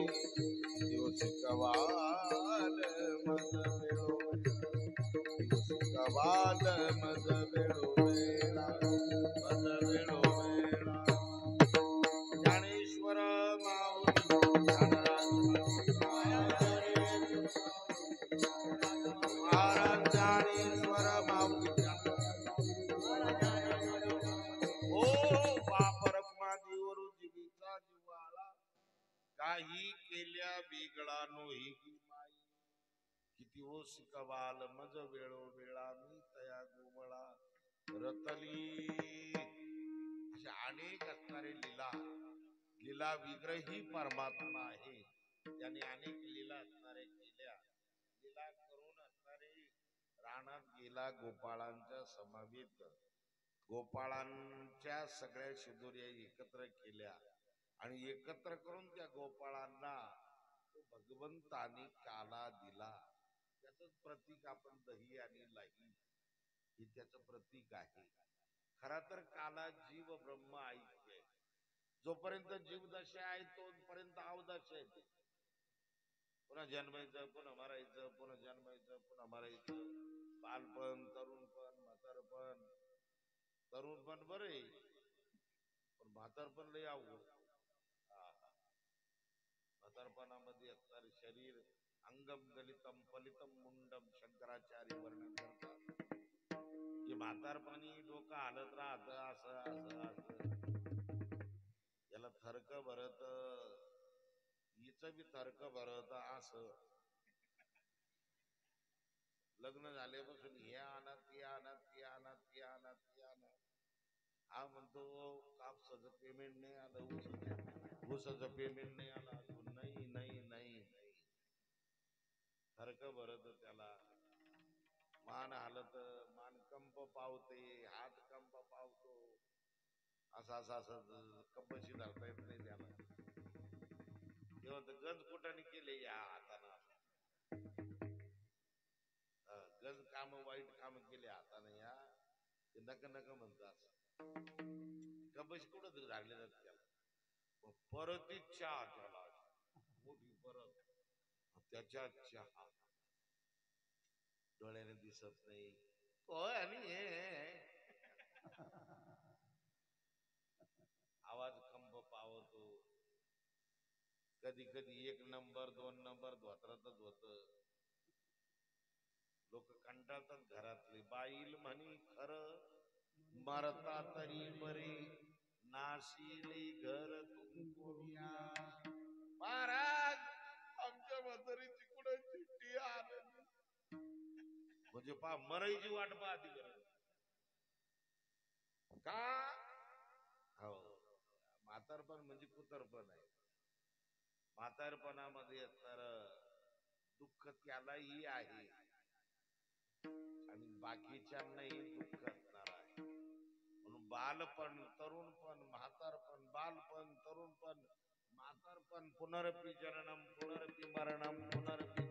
दिवस कवाल मज वेळो दिवस कवाल मज वेळो वेळा मज वेळो वेळा ज्ञानेश्वर माऊली ज्ञानराज महाराज ज्ञानेश्वर माऊली ओ बाप रखमाजीवरून जीवीचा जीवाला काही केल्या वेगळा नोही की माई किती ओ शिकवाल मज वेळो वेळा मी तया गोवळा रतली अशा अनेक असणारे लीला लीला विग्रही परमात्मा आहे त्याने अनेक लीला असणारे केल्या लीला करून असणारे रानात गेला गोपाळांच्या समवेत गोपाळांच्या सगळ्या शिदोऱ्या एकत्र केल्या आणि एकत्र करून त्या गोपाळांना तो भगवंतानी काला दिला त्याच प्रतीक आपण दही आणि लाही हे त्याचं प्रतीक आहे खरा तर काला जीव ब्रह्म ऐक्य आहे जोपर्यंत जीवदशा आहे तोपर्यंत अवदशा आहे पुन्हा जन्मायचं पुन्हा मरायचं पुन्हा जन्मायचं पुन्हा मरायचं बालपण तरुणपण म्हातारपण तरुणपण बरे पण म्हातारपण लय अवघड म्हातारपणामध्ये असणारे शरीर अंगम गलितम फलितम मुंडम शंकराचार्य वर्णन करतात की म्हातारपणी डोकं हालत राहत असं असं असं याला थरक भरत हिच बी थरक भरत असं लग्न झाल्यापासून हे आणा ते आणा ते आणा ते आणा ते आणा हा म्हणतो कापसाचं पेमेंट नाही आलं ऊसाचं पेमेंट नाही आलं अजून नाही नाही नाही नाही थरक भरत त्याला मान हालत मान कंप पावते हात कंप पावतो असं असं असं कंपशी धरता येत नाही त्याला तेव्हा तर गंज कुठाने केले या हातानं गंज काम वाईट काम केले हाताने या ते नक नक म्हणतात कंपशी कुठं तरी झाडले जात त्याला परत चहा त्याला मोठी परत त्याच्या चहा डोळ्याने दिसत नाही होय आणि आवाज कंप पावतो कधी कधी 1 नंबर 2 नंबर धोत्रातच होत लोक कंटाळतात घरातले बाईल म्हणी खरं मरता तरी बरे नाशिली घर तुमकोया महाराज आमच्या म्हातारीची कुठे चिठ्ठी आलेली म्हणजे पा मरायची वाट पाहती गरज का हो म्हातारपण म्हणजे कुतरपण आहे म्हातारपणामध्ये असणार दुःख त्यालाही आहे आणि बाकीच्यांनाही दुःख असणार आहे म्हणून बालपण तरुणपण म्हातारपण बालपण तरुणपण म्हातारपण पुनरपि जननम पुनरपि मरणम पुनरपि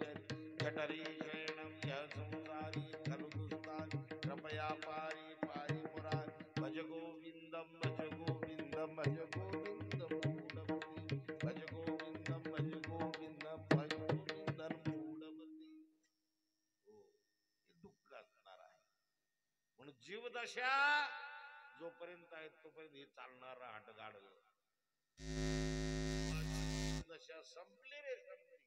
जठरी शयनम यह संसारी खलु दुस्तारी कृपया पारी पारी मुरारी भज गोविंदम भज गोविंदम भज गोविंदम मूढमती भज गोविंदम भज गोविंदम भज गोविंदम मूढमती हो हे दुःख असणार आहे म्हणून जीवदशा जोपर्यंत आहे तोपर्यंत हे चालणार हाट गाडलं दशा संपली रे संपली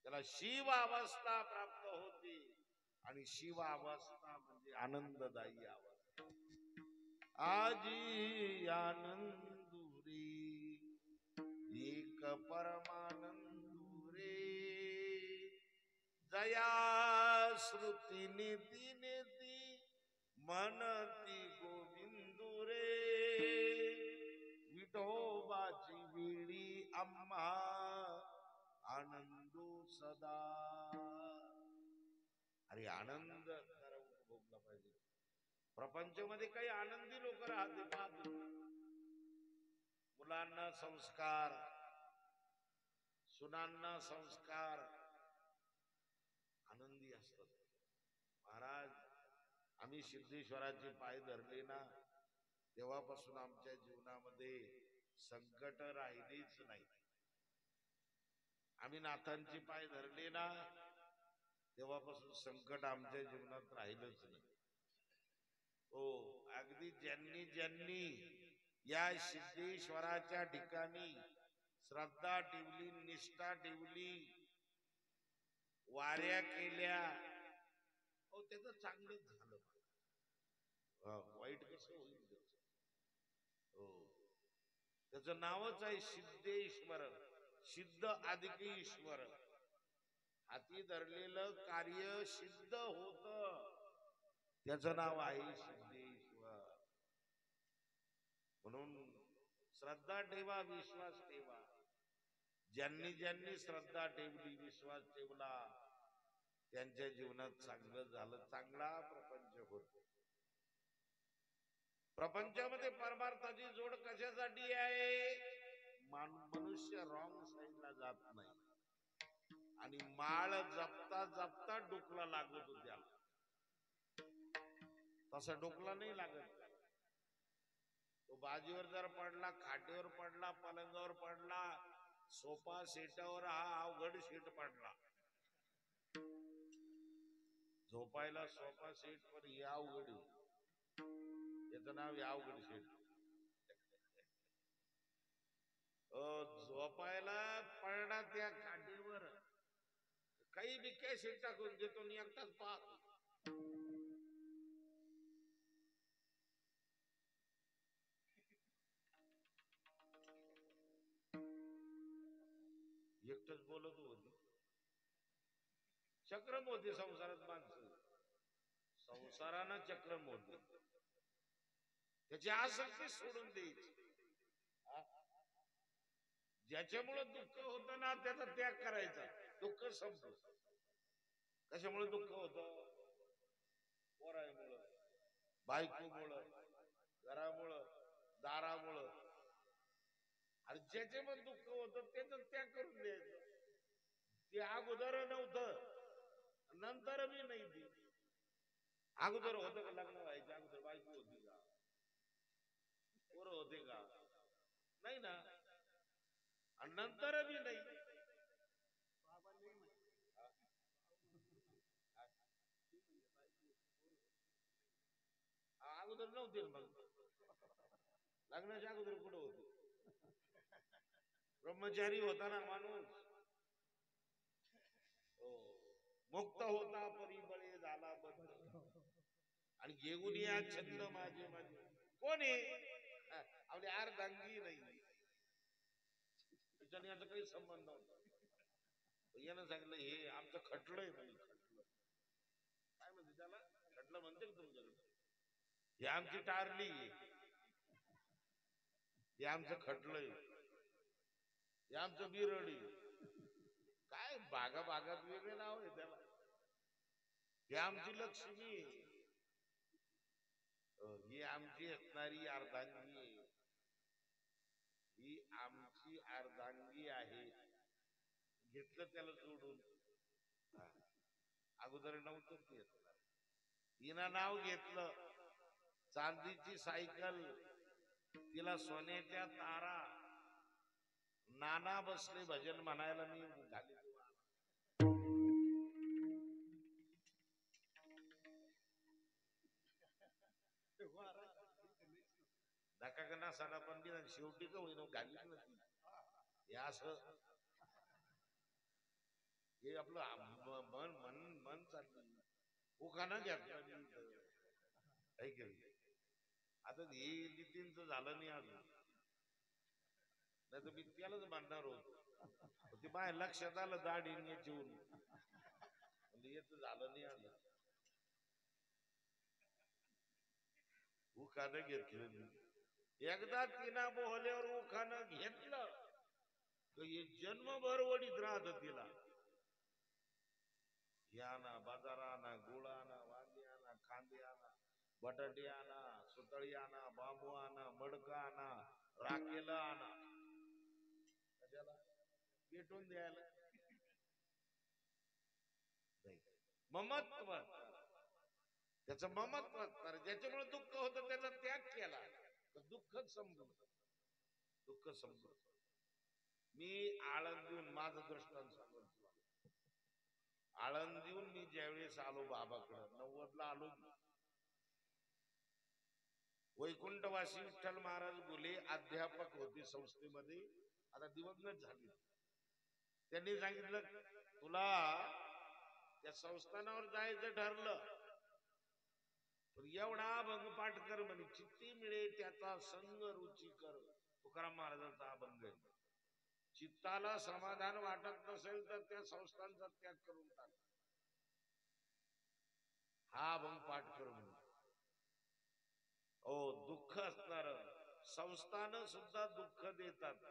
त्याला शिव अवस्था प्राप्त होती आणि शिव अवस्था म्हणजे आनंददायी अवस्था आजी आनंदुरी एक परमानंदुरे जया श्रुती नीती नेती मनती गोविंदुरे विठोबाची विडी आम्हा आनंदो सदा अरे आनंद जरा उपभोगला पाहिजे प्रपंचामध्ये काही आनंदी लोक राहते पाहतो मुलांना संस्कार सुनांना संस्कार आनंदी असतात महाराज आम्ही सिद्धेश्वराचे पाय धरले ना तेव्हापासून आमच्या जीवनामध्ये संकट राहिलीच नाही आम्ही नाथांचे पाय धरले ना तेव्हापासून संकट आमच्या जीवनात राहिलंच नाही. हो, अगदी ज्यांनी ज्यांनी या सिद्धेश्वराच्या ठिकाणी श्रद्धा ठेवली, निष्ठा ठेवली, वाऱ्या केल्या, हो त्याचं चांगलंच झालं. वाईट कसं होईल त्याचं? हो, त्याचं नावच आहे सिद्धेश्वर, सिद्ध अधिक ईश्वर. हाती धरलेलं कार्य सिद्ध होत, त्याचं नाव आहे सिद्धेश्वर. म्हणून श्रद्धा ठेवा, विश्वास ठेवा. ज्यांनी ज्यांनी श्रद्धा ठेवली, विश्वास ठेवला, त्यांच्या जीवनात चांगलं झालं, चांगला प्रपंच होतो. प्रपंचामध्ये परमार्थाची जोड कशासाठी आहे? मनुष्य रॉंग साईडला जात नाही आणि माळ जपता जपता डोकला लागत त्याला. तसा डोकला नाही लागत. तो बाजीवर जर पडला, खाटेवर पडला, पलंगावर पडला, सोफा सेटावर, हा अवघड सीट पडला. झोपायला सोफा सेट वर या अवघड, याचं नाव या अवघड सीट. झोपायला पडला त्या खाटेवर, काही बी कॅसेट टाकून घेतो आणि एकटाच पाहतो. एकटच बोलत होती. चक्रम होते संसारात माणसं, संसारानं चक्रम होते. त्याची आसक्ती सोडून द्यायची. ज्याच्यामुळे दुःख होतं ना त्याचा त्याग करायचा, दुःख संपलं. कशामुळे दुःख होतं? पोरामुळं, बायकोमुळं, घरामुळं, दारामुळं. आणि ज्याच्यामुळे दुःख होतं त्याचा त्याग करून द्यायचं. ते अगोदर नव्हतं, नंतर बी नाही. ते अगोदर होतं का? लग्न व्हायचं अगोदर बायको होती का? पोरं होते का? नाही ना. आणि नंतर बी नाही. अगोदर नव्हते. मग लग्नाच्या अगोदर कुठं होते? ब्रह्मचारी होता ना माणूस. हो, मुक्त होता परिबळे झाला बंद. आणि घेऊन या छंद माझे माझे. कोण आहे? आपली अर्धांगी नाही. त्याच्याने याचा काही संबंध नव्हता. यानं सांगितलं हे आमचं खटलंय. खटलं काय म्हणते त्याला? खटलं म्हणते का तुमच्याकडे? हे आमची टारली, हे आमचं खटलंय, हे आमचं बिरडी. काय भागा भागात वेगळे नाव आहे त्याला. हे आमची लक्ष्मी, ही आमची असणारी अर्धांगी, ही आमची अर्धांगी आहे. घेतलं त्याला जोडून. अगोदर नव्हतं घेत. हिनं नाव घेतलं चांदीची सायकल, तिला सोन्याच्या तारा. नाना बसले भजन म्हणायला, मी झाली. धक्का कना साडा पण दिला, शेवटी का होईना घालीच नसती. हे असं हे आपलं मन मन मन चाललं. उखाणा घेतला आता हे नितीनच झालं नाही अजून. नाही तर मी त्यालाच मानणार होतो. ते बाय लक्षात आलं दाढी येऊन, म्हणजे याच झालं नाही अजून. उखाणं घेतलं मी. एकदा तिना बोहल्यावर उखाणं घेतलं हे जन्मभर वडीत राहत तिला. याना बाजारा आणा, गुळ आणा, वांगी आणा, कांदे आणा, बटाटे आणा, सुतळी आणा, बांबू आणा, मडका आणा, राखेला आणा. कशाला? पेटून द्यायला नाही. ममत्व, त्याचं ममत्व. तर ज्याच्यामुळे दुःख होतं त्याचा त्याग केला तर दुःखच संपलं. दुःख संपलं. मी आळंदीहून माझं दृष्टांत सांगतो तुला. आळंदीहून मी ज्यावेळेस आलो बाबाकडं 90ला आलो मी. वैकुंठवासी विठ्ठल महाराज गुले अध्यापक होते संस्थेमध्ये, आता दिवंगत झाले. त्यांनी सांगितलं तुला त्या संस्थानावर जायचं ठरलं पण एवढा अभंग पाठ कर म्हणे, चित्ती मिळे त्याचा संग रुची कर. तुकाराम महाराजांचा अभंग आहे. चित्ताला समाधान वाटत नसेल तर त्या संस्थांचा त्याग करून टाक, हा अभंग पाठ कर म्हणे. ओ दुःख असणार संस्थान सुद्धा दुःख देतात,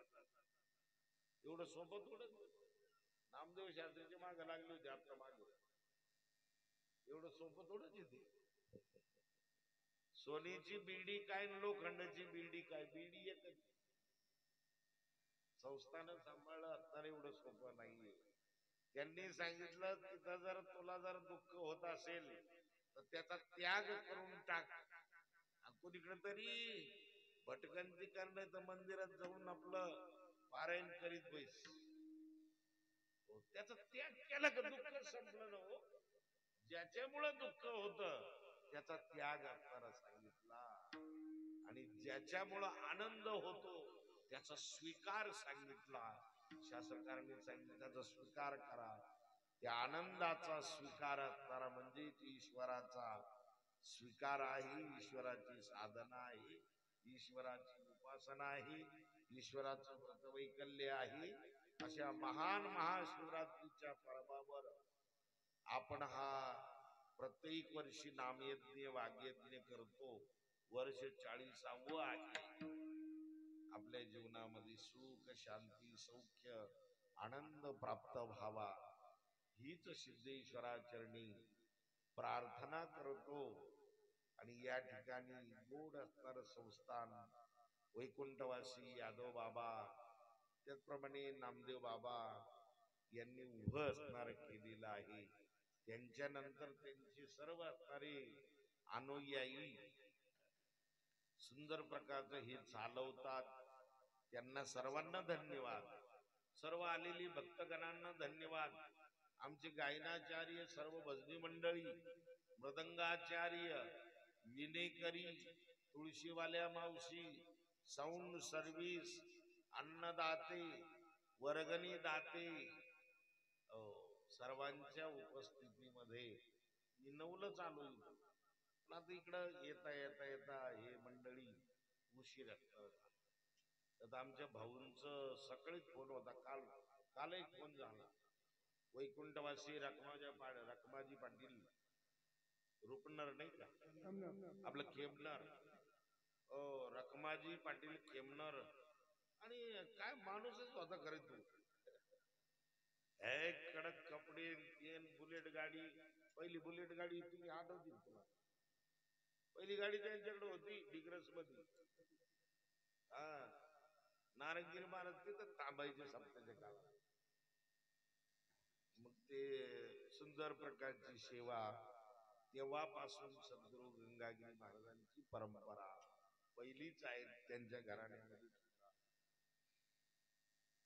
एवढं सोबत थोडं. नामदेव शास्त्रीचे मागे लागले होते आपल्या मागे, एवढं सोपं थोडंच येते. सोन्याची बिल्डी काय लोखंडाची बिल्डी काय, बिल्डी एकच. संस्थानं सांभाळलं असणार एवढं सोपं नाहीये. त्यांनी सांगितलं तिथं जर तुला जर दुःख होत असेल तर त्याचा त्याग करून टाक. कुणीकडे तरी भटकंती करणे तर मंदिरात जाऊन आपलं पारायण करीत बैस. त्याचा त्याग केला का दुःख संपलं ना हो. ज्याच्यामुळं दुःख होत त्याचा त्याग आपल्याला सांगितला, आणि ज्याच्यामुळं आनंद होतो त्याचा स्वीकार सांगितला. शास्त्रकारांनी सांगितलं त्याचा स्वीकार करा. त्या आनंदाचा स्वीकार असणारा म्हणजे ईश्वराचा स्वीकार आहे, ईश्वराची साधना आहे, ईश्वराची उपासना आहे, ईश्वराचं व्रतवैकल्य आहे. अशा महान महाशिवरात्रीच्या पर्वावर आपण हा प्रत्येक वर्षी नामयज्ञ वाग्यज्ञ करतो. वर्ष 40वे आहे. आपल्या जीवनामध्ये सुख शांती सौख्य आनंद प्राप्त व्हावा हीच सिद्धेश्वराचरणी प्रार्थना करतो. आणि या ठिकाणी गोड असणार संस्थान वैकुंठवासी यादव बाबा, त्याचप्रमाणे नामदेव बाबा यांनी उभं असणार केलेलं आहे. त्यांच्यानंतर त्यांची सर्व असणारे अनुयायी सुंदर प्रकारचं हे चालवतात. त्यांना सर्वांना धन्यवाद. सर्व आलेली भक्तगणांना धन्यवाद. आमचे गायनाचार्य सर्व भजनी मंडळी, मृदंगाचार्य, विनेकरी, तुळशीवाल्या मावशी, साऊंड सर्व्हिस, अन्नदाते, वर्गणी दाते, सर्वांच्या उपस्थितीमध्ये मी 9ला चालू होतो. पण आता इकडं येता येता येता हे मंडळी उशीर तर आमच्या भाऊंचं सकाळीच फोन होता. काल एक फोन झाला. वैकुंठवासी रखमाजी पाटील रुपनर नाही का आपलं खेमनर, रखमाजी पाटील खेमनर, आणि काय माणूसच होता खरे तू. एक कडक कपडे, बुलेट गाडी. पहिली बुलेट गाडी तुम्ही आठवती तुला? पहिली गाडी त्यांच्याकडे होती डिग्रस मध्ये. हा, नारंगीर महाराज तिथं थांबायचे सप्ताच्या काळात. मग ते सुंदर प्रकारची सेवा तेव्हापासून सद्गुरु गंगागिरी महाराजांची परंपरा पहिलीच आहे त्यांच्या घराण्यामध्ये.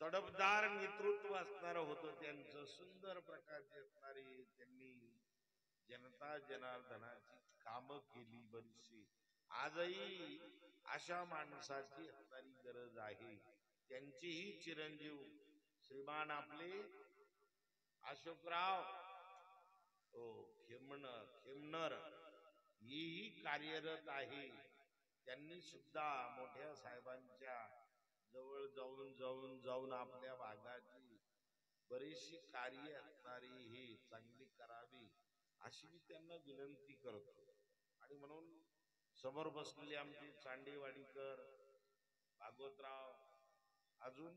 तडफदार नेतृत्व असणार होतं त्यांचं. सुंदर प्रकारचे असणारे त्यांनी जनता जनार्दनाची कामं केली बरीचशी. आजही अशा माणसाची असणारी गरज आहे. त्यांचीही चिरंजीव श्रीमान आपले अशोकराव खेमनर हेही कार्यरत आहे. त्यांनी सुद्धा मोठ्या साहेबांच्या जवळ जाऊन आपल्या भागाची बरीचशी कार्य असणारी हे चांगली करावी अशी मी त्यांना विनंती करतो. आणि म्हणून समोर बसलेले आमचे चांडेवाडीकर, भागवतराव, अजून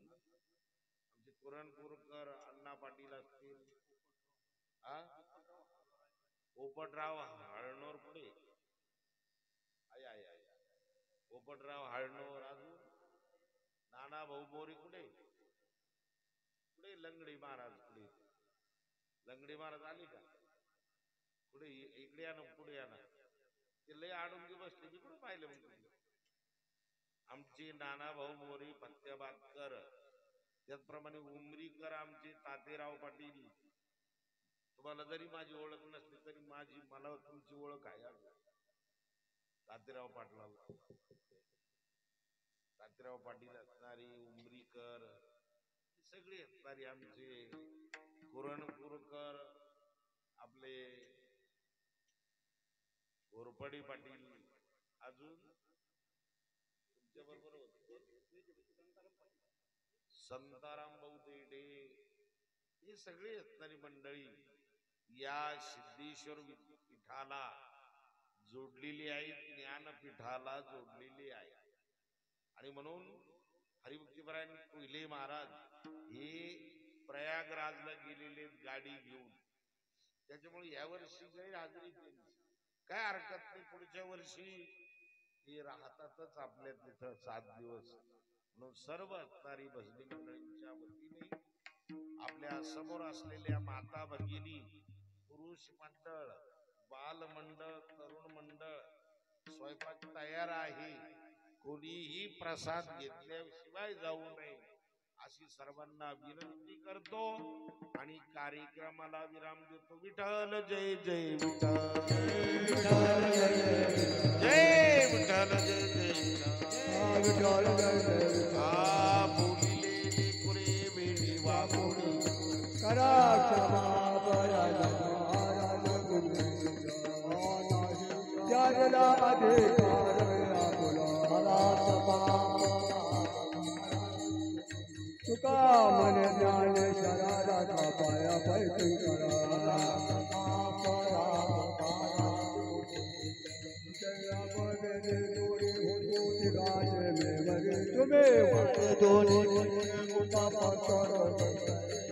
आमचे पुरणपूरकर, अण्णा पाटील असतील, पोपटराव हळणोर पुढे, आय पोपटराव हळणोर, अजून नाना भाऊ मोरे कुठे पुढे, लंगडी महाराज पुढे, लंगडी महाराज आले का पुढे? इकडे या ना, पुढे या ना. ते लय आडून बसले, मी कुठे पाहिले मग? आमचे नाना भाऊ मोरे फत्याबादकर त्याचप्रमाणे उमरीकर आमचे तातेराव पाटील, तुम्हाला जरी माझी ओळख नसली तरी मला तुमची ओळख आहे आज. तातेराव पाटलाला, तातेराव पाटील असणारी, उमरीकर सगळे असणारी आमचे, कुरणपूरकर, आपले घोरपडे पाटील, अजून तुमच्या बरोबर संताराम भाऊ देडे, हे सगळे असणारी मंडळी या सिद्धेश्वर पीठाला जोडलेली आहे, ज्ञानपीठाला जोडलेली आहे. आणि म्हणून हरिभक्तीपरायण कोहिले महाराज हे प्रयागराजला गेलेले गाडी घेऊन, त्याच्यामुळे या वर्षी काही हाजरी काय हरकत नाही, पुढच्या वर्षी हे राहतातच आपल्या तिथं 7 दिवस. म्हणून सर्व असणारी भजनी मंडळींच्या वतीने आपल्या समोर असलेल्या माता भगिनी, पुरुष मंडळ, बाल मंडळ, तरुण मंडळ, स्वयंपाक तयार आहे, कोणीही प्रसाद घेतल्याशिवाय जाऊ नये अशी सर्वांना विनंती करतो आणि कार्यक्रमाला विराम देतो. विठ्ठल जय जय विठ्ठल, जय विठ्ठल जय जय बोलिले कुरे वेळी वापुरी करा क्षमा त्यागला अधिकार तुका मन ज्ञान शरारा पाया पैकी करा तुम्हें दोन्ही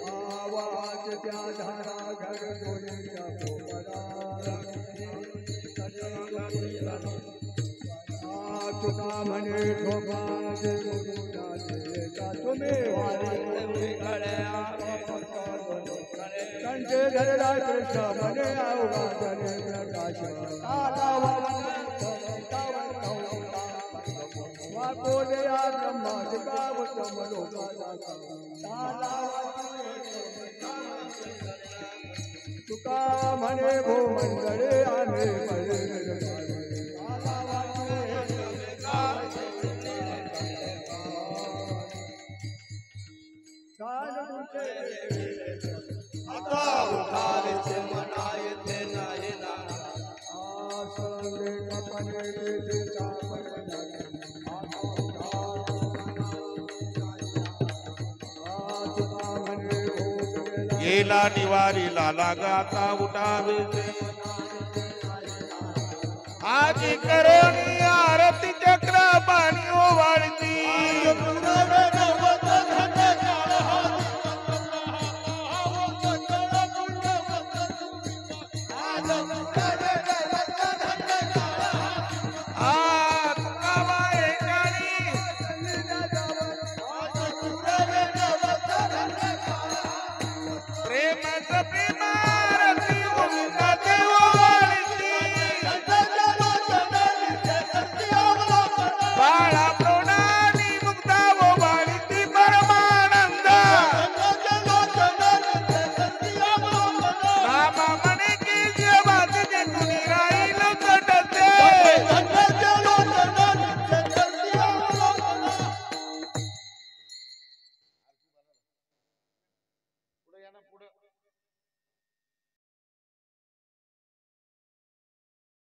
आवाज त्या धारा घर दोन्हीच्या तुका म्हणे ठोका तुम्ही कंठे धरला कृष्ण म्हणे अवघातने प्रकाश वाकोदया ब्रह्मा जिकावतम तुका म्हणे भो मंडळे आम्ही गेला निवारीला लागाता उठावे आजी करोनी आरती चक्र पाणी ओवाळती प्रेमाचं